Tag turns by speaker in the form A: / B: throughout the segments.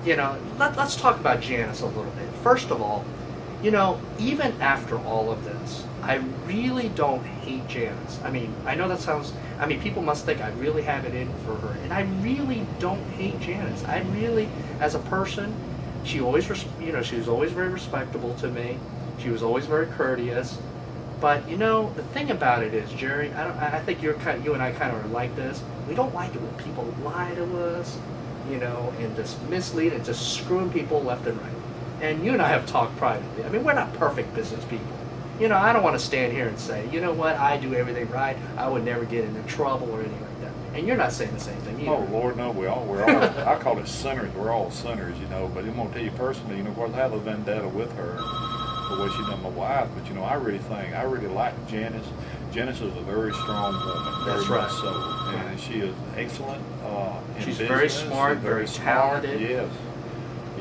A: you know, let's talk about Janice a little bit. First of all, you know, even after all of this, I really don't hate Janice. I mean, I know that sounds, I mean, people must think I really have it in for her, and I really don't hate Janice. I really, as a person, she always, you know, she was always very respectable to me. She was always very courteous. But you know, the thing about it is, Jerry, I think you and I kind of are like this. We don't like it when people lie to us, you know, and just mislead and just screwing people left and right. And you and I have talked privately. I mean, we're not perfect business people. You know, I don't want to stand here and say, you know what, I do everything right. I would never get into trouble or anything like that. And you're not saying the same thing either.
B: Oh Lord, no, we're all I call it sinners. We're all sinners, you know. But I'm gonna tell you personally, you know, of course I have a vendetta with her for what she done my wife. But you know, I really like Janice. Janice is a very strong woman.
A: That's
B: very
A: right.
B: much so, and she is excellent. In
A: She's
B: business.
A: very smart, very talented.
B: Yes.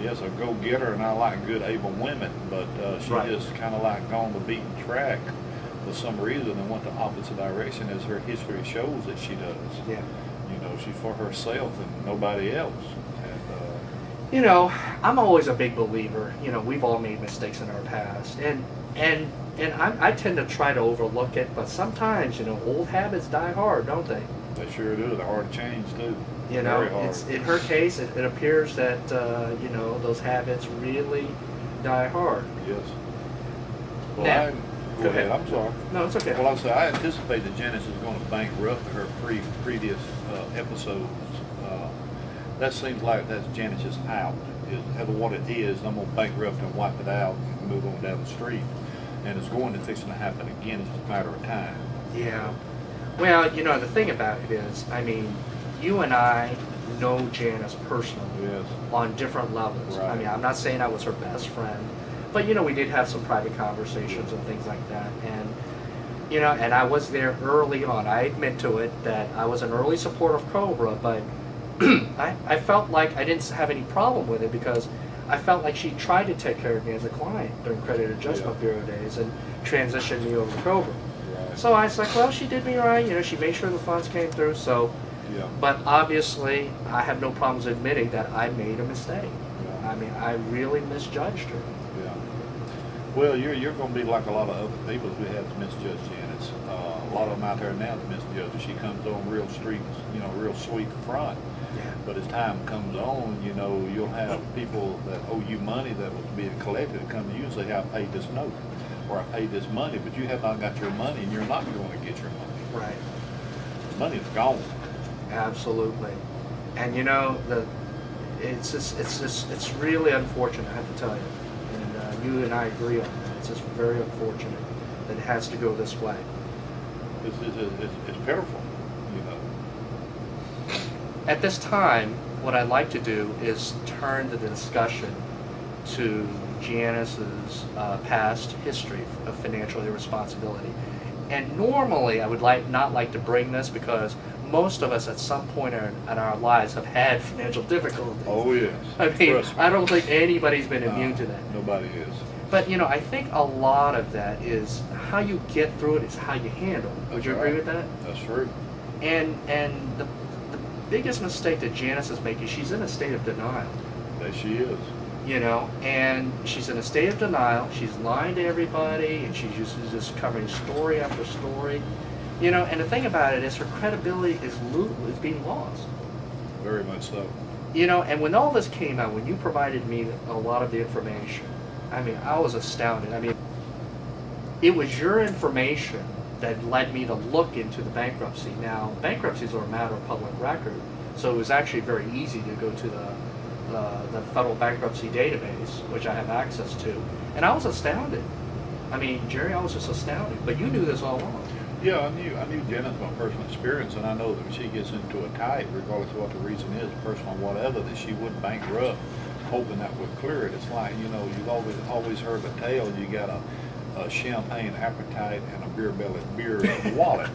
B: Yes, a go-getter, and I like good, able women, but she
A: Right.
B: just kind of like gone the beaten track for some reason and went the opposite direction, as her history shows that she does.
A: Yeah.
B: You know, she's for herself and nobody else. And
A: you know, I'm always a big believer. You know, we've all made mistakes in our past, and I tend to try to overlook it. But sometimes, you know, old habits die hard, don't they?
B: they sure do. They're hard to change too.
A: You know,
B: Very hard.
A: it's in her case. It appears that you know, those habits really die hard.
B: Yes. Well,
A: Now,
B: go ahead. I'm sorry.
A: No, it's okay.
B: Well, I say I anticipate that Janice is going to bankrupt her previous episodes. That seems like that's Janice's out. What it is, I'm going to bankrupt and wipe it out and move on down the street. And it's going to fixing to happen again. It's just a matter of time.
A: Yeah. Well, you know, the thing about it is, I mean, you and I know Janice personally
B: Yes.
A: on different levels. I
B: Right.
A: mean, I'm not saying I was her best friend, but you know, we did have some private conversations and things like that. And you know, and I was there early on. I admit to it that I was an early supporter of Cobra, but I felt like I didn't have any problem with it because I felt like she tried to take care of me as a client during Credit Adjustment Bureau days and transitioned me over to Cobra.
B: Right.
A: So I was like, well, she did me right. You know, she made sure the funds came through. So,
B: Yeah.
A: but obviously, I have no problems admitting that I made a mistake.
B: Yeah.
A: I mean, I really misjudged her.
B: Yeah. Well, you're going to be like a lot of other people who have misjudged Janice. A lot of them out there now that misjudge her. She comes on real street, you know, real sweet front.
A: Yeah.
B: But as time comes on, you know, you'll have people that owe you money that was being collected and come to you and say, I paid this note or I paid this money, but you have not got your money and you're not going to get your money.
A: Right.
B: The money's gone.
A: Absolutely. And you know, it's really unfortunate, I have to tell you. And you and I agree on that. It's just very unfortunate that it has to go this way.
B: It's pitiful, you know.
A: At this time, what I'd like to do is turn the discussion to Janice's past history of financial irresponsibility. And normally I would not like to bring this because most of us at some point in our lives have had financial difficulties.
B: Oh, yes.
A: I mean,
B: Trust me.
A: I don't think anybody's been immune to that.
B: Nobody is.
A: But you know, I think a lot of that is how you get through it is how you handle it. Would you agree with that?
B: That's true.
A: And the biggest mistake that Janice is making, she's in a state of denial.
B: There she is.
A: You know, and she's in a state of denial. She's lying to everybody, and she's just covering story after story. You know, and the thing about it is her credibility is being lost.
B: Very much so.
A: You know, and when all this came out, when you provided me a lot of the information, I mean, I was astounded. I mean, it was your information that led me to look into the bankruptcy. Now, bankruptcies are a matter of public record, so it was actually very easy to go to the federal bankruptcy database, which I have access to, and I was astounded. I mean, Jerry, I was just astounded. But you knew this all along.
B: Yeah, I knew Janice by personal experience, and I know that when she gets into a tight, regardless of what the reason is, personal or whatever, that she wouldn't bankrupt, hoping that would clear it. It's like, you know, you've always heard the tale, you got a champagne appetite and a beer wallet.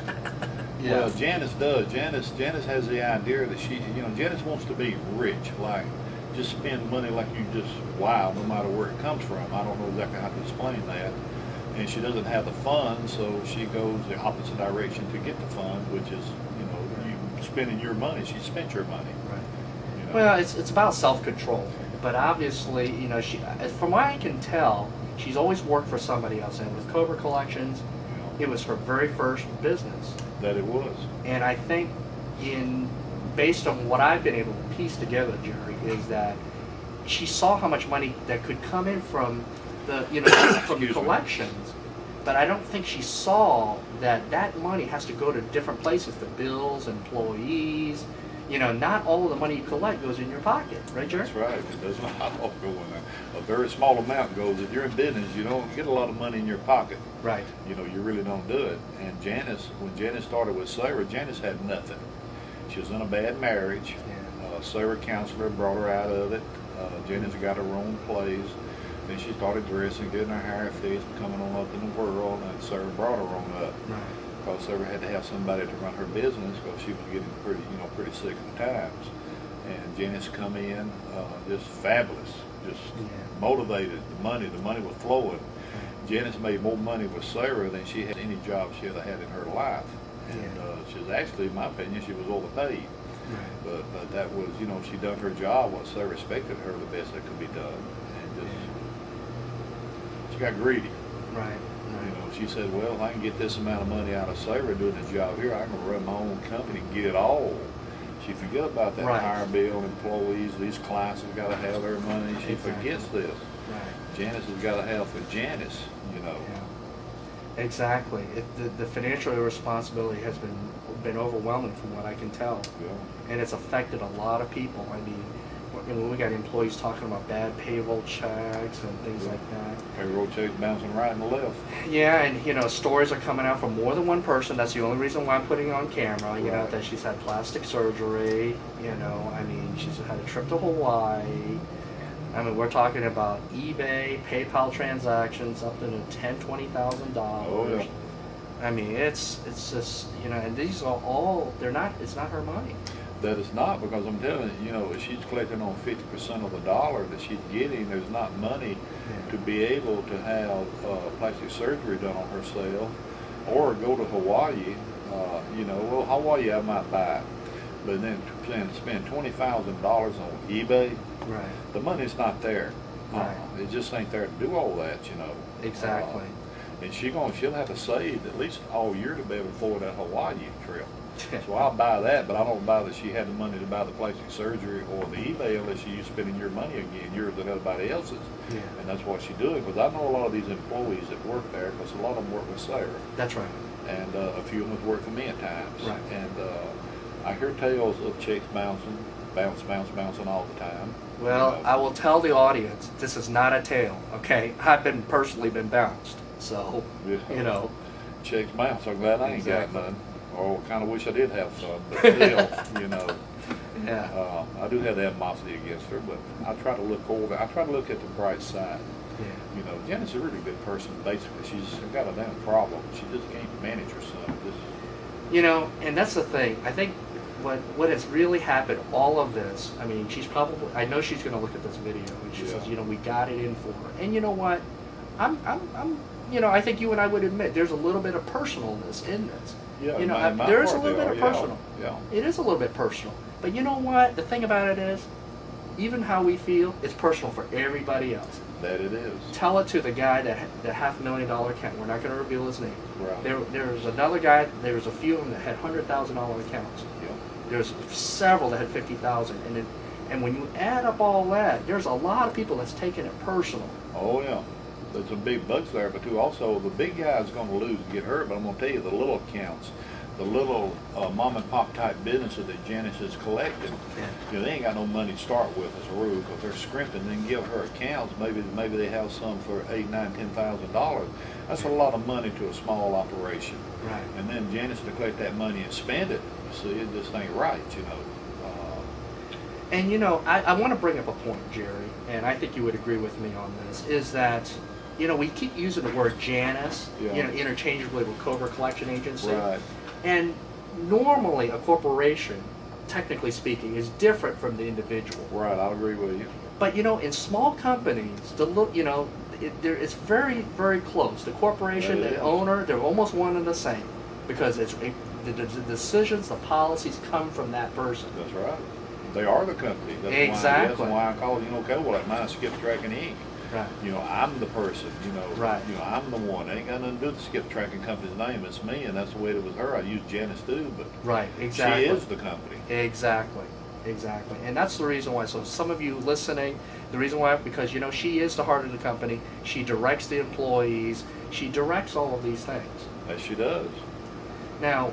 A: Yeah.
B: Well, Janice does. Janice has the idea that Janice wants to be rich, like just spend money like you just wow, no matter where it comes from. I don't know exactly how to explain that. And she doesn't have the funds, so she goes the opposite direction to get the funds, which is, you know, you spending your money. She spent your money.
A: Right.
B: You know?
A: Well, it's about self-control. But obviously, you know, from what I can tell, she's always worked for somebody else. And with Cobra Collections, it was her very first business.
B: That it was.
A: And I think, based on what I've been able to piece together, Jerry, is that she saw how much money that could come in from the, from the collections. But I don't think she saw that money has to go to different places, the bills, employees. You know, not all of the money you collect goes in your pocket, right, Jerry?
B: That's right. It does not all go in there. A very small amount goes. If you're in business, you don't get a lot of money in your pocket.
A: Right.
B: You know, you really don't do it. And Janice, when Janice started with Sarah, Janice had nothing. She was in a bad marriage.
A: Yeah.
B: Sarah counselor brought her out of it. Janice got her own place. Then she started dressing, getting her hair fixed, coming on up in the world, and Sarah brought her on up.
A: Right.
B: Because Sarah had to have somebody to run her business because she was getting pretty sick at times. And Janice come in, just fabulous, just motivated. The money was flowing. Janice made more money with Sarah than she had any job she ever had in her life. And she was actually, in my opinion, she was overpaid.
A: Right.
B: But that was, she done her job. What Sarah respected her the best that could be done. And just, she got greedy.
A: Right.
B: She said, well, if I can get this amount of money out of Sarah doing the job here, I can run my own company and get it all. She forget about that hire bill, employees, these clients have got to have their money. She forgets this.
A: Right.
B: Janice has got to have for Janice,
A: Yeah. Exactly. The financial irresponsibility has been overwhelming from what I can tell.
B: Yeah.
A: And it's affected a lot of people. I mean, when we got employees talking about bad payroll checks and things like that.
B: Payroll checks bouncing right and left.
A: Yeah, and stories are coming out from more than one person. That's the only reason why I'm putting it on camera.
B: Right.
A: That she's had plastic surgery. I mean, she's had a trip to Hawaii. I mean, we're talking about eBay, PayPal transactions up to $10,000-$20,000.
B: Oh yeah.
A: I mean, it's just and these are all it's not her money.
B: That is not, because I'm telling you, if she's collecting on 50% of the dollar that she's getting, there's not money to be able to have plastic surgery done on herself, or go to Hawaii. Well, Hawaii I might buy, but then spend $20,000 on eBay.
A: Right.
B: The money's not there.
A: Right.
B: It just ain't there to do all that.
A: Exactly.
B: And she'll have to save at least all year to be able to afford that Hawaii trip. So I'll buy that, but I don't buy that she had the money to buy the plastic surgery or the eBay unless you're spending your money again, yours and everybody else's.
A: Yeah.
B: And that's what she's doing, because I know a lot of these employees that work there, because a lot of them work with Sarah.
A: That's right.
B: And a few of them have worked for me at times.
A: Right.
B: And I hear tales of checks bouncing all the time.
A: Well, I will tell the audience, this is not a tale, okay? I've personally been bounced, so,
B: Checks bounce, I'm glad I ain't got none. Or kind of wish I did have some, but still,
A: Yeah.
B: I do have the animosity against her, but I try to look at the bright side.
A: Yeah.
B: Janice is a really good person, basically. She's got a damn problem. She just can't manage her son.
A: And that's the thing. I think what has really happened, all of this, I mean, I know she's going to look at this video and she says, we got it in for her. And you know what? I think you and I would admit there's a little bit of personalness in this.
B: Yeah,
A: there is a little bit of personal.
B: Yeah.
A: It is a little bit personal. But you know what? The thing about it is, even how we feel, it's personal for everybody else.
B: That it is.
A: Tell it to the guy that the $500,000 account. We're not going to reveal his name.
B: Right.
A: There's another guy. There's a few of them that had $100,000 accounts.
B: Yeah.
A: There's several that had $50,000, and when you add up all that, there's a lot of people that's taking it personal.
B: Oh yeah. There's some big bucks there, but too also the big guy's going to lose and get hurt. But I'm going to tell you, the little accounts, the little mom and pop type businesses that Janice is collecting, they ain't got no money to start with as a rule, because they're scrimping. Then give her accounts. Maybe they have some for $8,000, $9,000, $10,000. That's a lot of money to a small operation.
A: Right.
B: And then Janice to collect that money and spend it. You see, it just ain't right.
A: And I want to bring up a point, Jerry, and I think you would agree with me on this, is that we keep using the word Janice, interchangeably with Cobra Collection Agency.
B: Right.
A: And normally a corporation, technically speaking, is different from the individual.
B: Right, I agree with you.
A: But in small companies, it's very, very close. The corporation, the owner, they're almost one and the same, because the decisions, the policies come from that person.
B: That's right. They are the company. That's
A: Exactly.
B: why I call it, okay, well, like mine, Skip Tracking Inc.
A: Right.
B: I'm the person,
A: Right.
B: I'm the one. It ain't got nothing to do with the Skip Tracking company's name. It's me, and that's the way it was her. I use Janice too, but
A: Right. Exactly.
B: she is the company.
A: Exactly. Exactly. And that's the reason why. So some of you listening, the reason why, because she is the heart of the company. She directs the employees. She directs all of these things.
B: As she does.
A: Now,